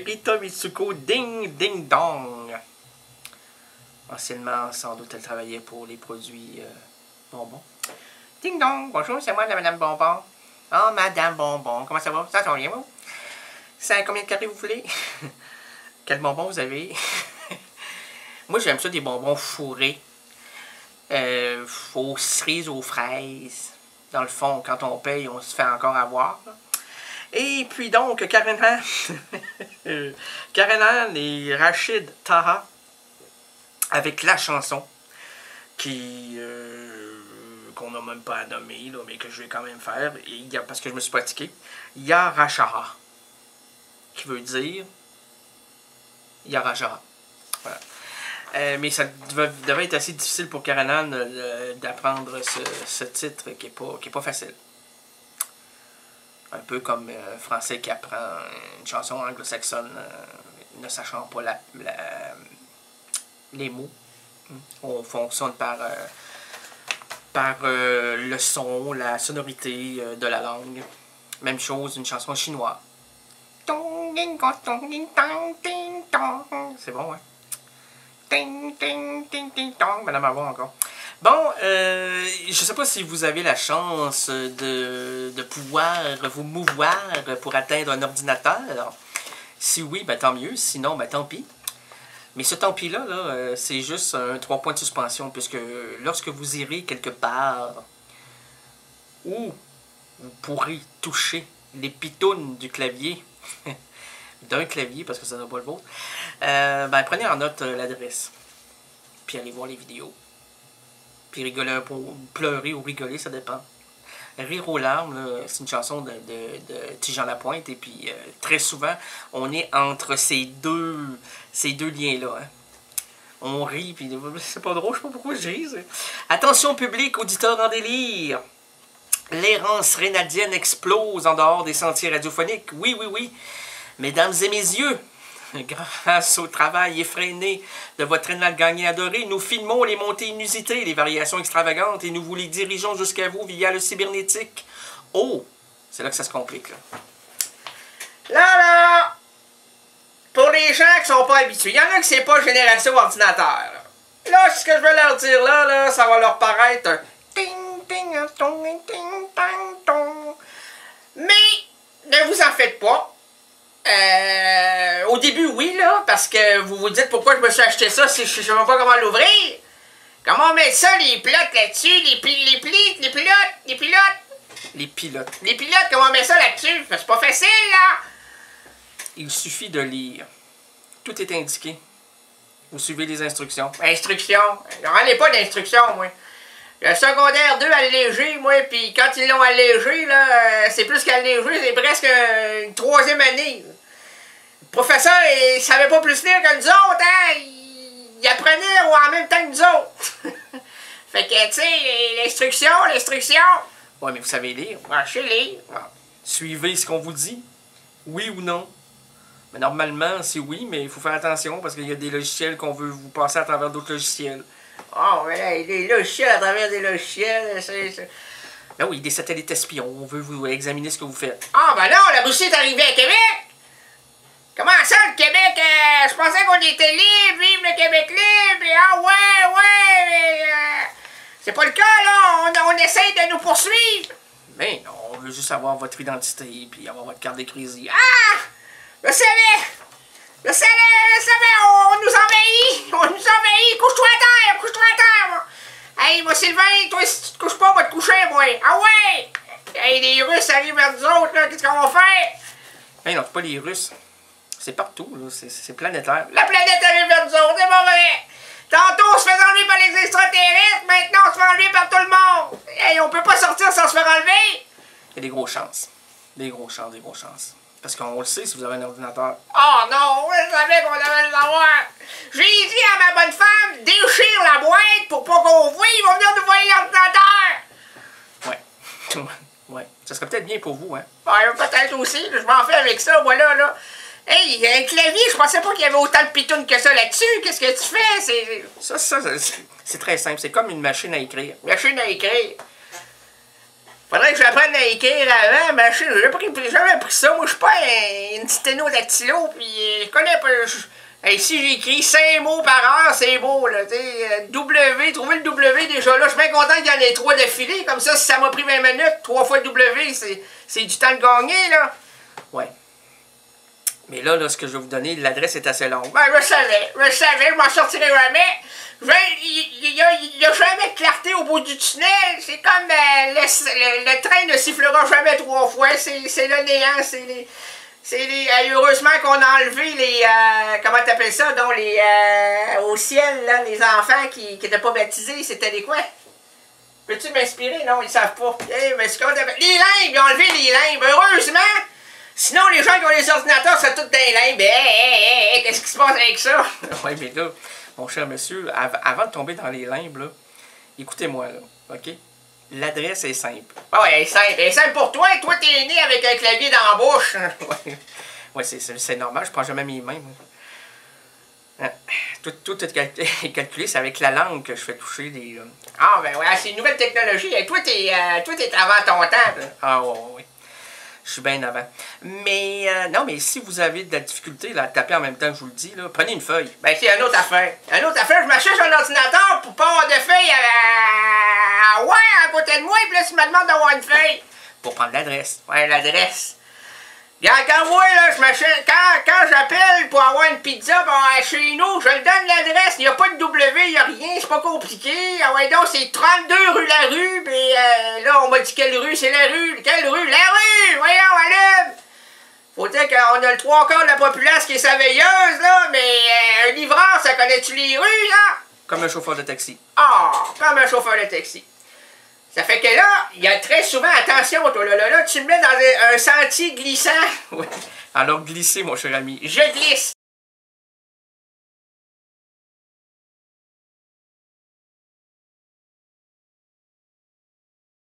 Rita Mitsuko, ding ding dong. Anciennement, sans doute, elle travaillait pour les produits bonbons. Ding dong, bonjour, c'est moi, la Madame Bonbon. Oh, Madame Bonbon, comment ça va? Ça va bien, vous? C'est combien de carrés vous voulez? Quel bonbon vous avez? Moi, j'aime ça des bonbons fourrés. Aux cerises, aux fraises. Dans le fond, quand on paye, on se fait encore avoir. Et puis donc, Karen Han, Karen Han et Rachid Taha, avec la chanson, qu'on n'a même pas à nommer, là, mais que je vais quand même faire, parce que je me suis pratiqué. Yara Shara, qui veut dire Yara Shara. Voilà. Mais ça devait être assez difficile pour Karen Han d'apprendre ce titre qui est pas facile. Un peu comme français qui apprend une chanson anglo-saxonne ne sachant pas les mots. On fonctionne par le son, la sonorité de la langue. Même chose, une chanson chinoise. C'est bon, hein? Madame Avoir encore. Bon, je ne sais pas si vous avez la chance de pouvoir vous mouvoir pour atteindre un ordinateur. Si oui, ben tant mieux. Sinon, ben tant pis. Mais ce tant pis-là, c'est juste un 3 points de suspension, puisque lorsque vous irez quelque part où vous pourrez toucher les pitounes du clavier, d'un clavier, parce que ça n'est pas le vôtre, ben prenez en note l'adresse. Puis allez voir les vidéos. Puis rigoler un peu, pleurer ou rigoler, ça dépend. Rire aux larmes, c'est une chanson de Tijan Lapointe, et puis très souvent, on est entre ces deux liens-là. Hein. On rit, puis c'est pas drôle, je sais pas pourquoi je ris. Attention public, auditeur en délire. L'errance rénadienne explose en dehors des sentiers radiophoniques. Oui, oui, oui. Mesdames et messieurs, grâce au travail effréné de votre rénal gagné adoré, nous filmons les montées inusitées, les variations extravagantes, et nous vous les dirigeons jusqu'à vous via le cybernétique. Oh! C'est là que ça se complique, là. Là! Pour les gens qui sont pas habitués, il y en a qui c'est pas génération ordinateur. Là, ce que je veux leur dire là, ça va leur paraître un ting ting tong ting tang tong. Mais ne vous en faites pas. Au début, oui, là, parce que vous vous dites pourquoi je me suis acheté ça si je ne sais même pas comment l'ouvrir. Comment on met ça, les pilotes là-dessus, les pilotes, comment on met ça là-dessus? C'est pas facile, là. Il suffit de lire. Tout est indiqué. Vous suivez les instructions. Instructions? J'en ai pas d'instructions, moi. Le secondaire 2 allégé, moi, puis quand ils l'ont allégé, là, c'est plus qu'allégé, c'est presque une 3e année. Le professeur, il savait pas plus lire que nous autres, hein? Il apprenait en même temps que nous autres. Fait que, tu sais, l'instruction. Ouais, mais vous savez lire. Ouais, je sais lire. Ouais. Suivez ce qu'on vous dit. Oui ou non? Mais normalement, c'est oui, mais il faut faire attention parce qu'il y a des logiciels qu'on veut vous passer à travers d'autres logiciels. Oh, mais là, des logiciels à travers des logiciels, c'est... Ben oui, des satellites espions, on veut vous examiner ce que vous faites. Ah, ben non, la Russie est arrivée à Québec! Comment ça, le Québec? Je pensais qu'on était libre, vive le Québec libre, et ah ouais, mais... c'est pas le cas, là, on essaye de nous poursuivre! Mais non, on veut juste avoir votre identité, puis avoir votre carte de crédit. Ah! Je savais, on nous envahit, couche-toi à terre, moi. Hey, moi, Sylvain, toi, si tu te couches pas, on va te coucher, moi. Ah ouais! Hey, les Russes arrivent vers nous autres, là, qu'est-ce qu'on va faire? Hey, non, c'est pas les Russes. C'est partout, là, c'est planétaire. La planète arrive vers nous autres, c'est pas vrai! Tantôt, on se fait enlever par les extraterrestres, maintenant, on se fait enlever par tout le monde! Hey, on peut pas sortir sans se faire enlever! Il y a des grosses chances. Des grosses chances. Parce qu'on le sait si vous avez un ordinateur. Oh non, je savais qu'on devait l'avoir. J'ai dit à ma bonne femme, déchire la boîte pour pas qu'on voie, ils vont venir nous voir l'ordinateur. Ouais. Ouais. Ça serait peut-être bien pour vous, hein. Ouais, peut-être aussi. Je m'en fais avec ça, moi, là. Hey, un clavier, je pensais pas qu'il y avait autant de pitounes que ça là-dessus. Qu'est-ce que tu fais? C'est très simple. C'est comme une machine à écrire. Machine à écrire. Faudrait que j'apprenne à écrire avant, mais j'ai jamais pris ça. Moi, je suis pas une sténodactylo, puis je connais pas. Si j'écris 5 mots par heure, c'est beau, là, tu sais. W, trouver le W déjà là. Je suis bien content qu'il y en ait 3 d'affilée. Comme ça, si ça m'a pris 20 minutes, 3 fois W, c'est du temps de gagner, là. Ouais. Mais là, ce que je vais vous donner, l'adresse est assez longue. Ben, je savais, je m'en sortirai jamais. Il y a jamais de clarté au bout du tunnel. C'est comme le train ne sifflera jamais 3 fois. C'est le néant, heureusement qu'on a enlevé les... comment t'appelles ça? Donc, au ciel, là, les enfants qui n'étaient pas baptisés, c'était des quoi? Peux-tu m'inspirer? Non, ils savent pas. Mais c'est comment t'appelles? Les limbes! Ils ont enlevé les limbes. Heureusement! Sinon, les gens qui ont les ordinateurs, c'est tout des limbes. Qu'est-ce qui se passe avec ça? Oui, mais là, mon cher monsieur, avant de tomber dans les limbes, là, écoutez-moi, là, OK? L'adresse est simple. Ah ouais, elle est simple. Elle est simple pour toi. Toi, t'es né avec un clavier dans la bouche. Ouais, c'est normal, je prends jamais mes mains. Tout est calculé, c'est avec la langue que je fais toucher des... Ah, ben ouais, c'est une nouvelle technologie. Et toi, t'es avant ton temps. Là. Ah, ouais. Je suis bien avant. Mais, non, mais si vous avez de la difficulté là, à taper en même temps que je vous le dis, là, prenez une feuille. Ben, c'est une autre affaire. Une autre affaire, je m'achète un ordinateur pour pas avoir de feuille à côté de moi, puis là, tu me demandes d'avoir une feuille. Pour prendre l'adresse. Ouais, l'adresse. Quand moi, là, je m'achète, quand j'appelle pour avoir une pizza chez nous, je le donne l'adresse, il n'y a pas de W, il n'y a rien, c'est pas compliqué. Ah ouais, donc c'est 32 rue La Rue, mais là, on m'a dit quelle rue, c'est la rue. Quelle rue? La rue! Voyons, allume! Faut dire qu'on a le 3/4 de la populace qui est sa veilleuse, là, mais un livreur, ça connaît-tu les rues, là? Comme un chauffeur de taxi. Ah, comme un chauffeur de taxi. Ça fait que là, il y a très souvent, attention, toi, là, tu me mets dans un sentier glissant. Oui. Alors glissez, mon cher ami. Je glisse.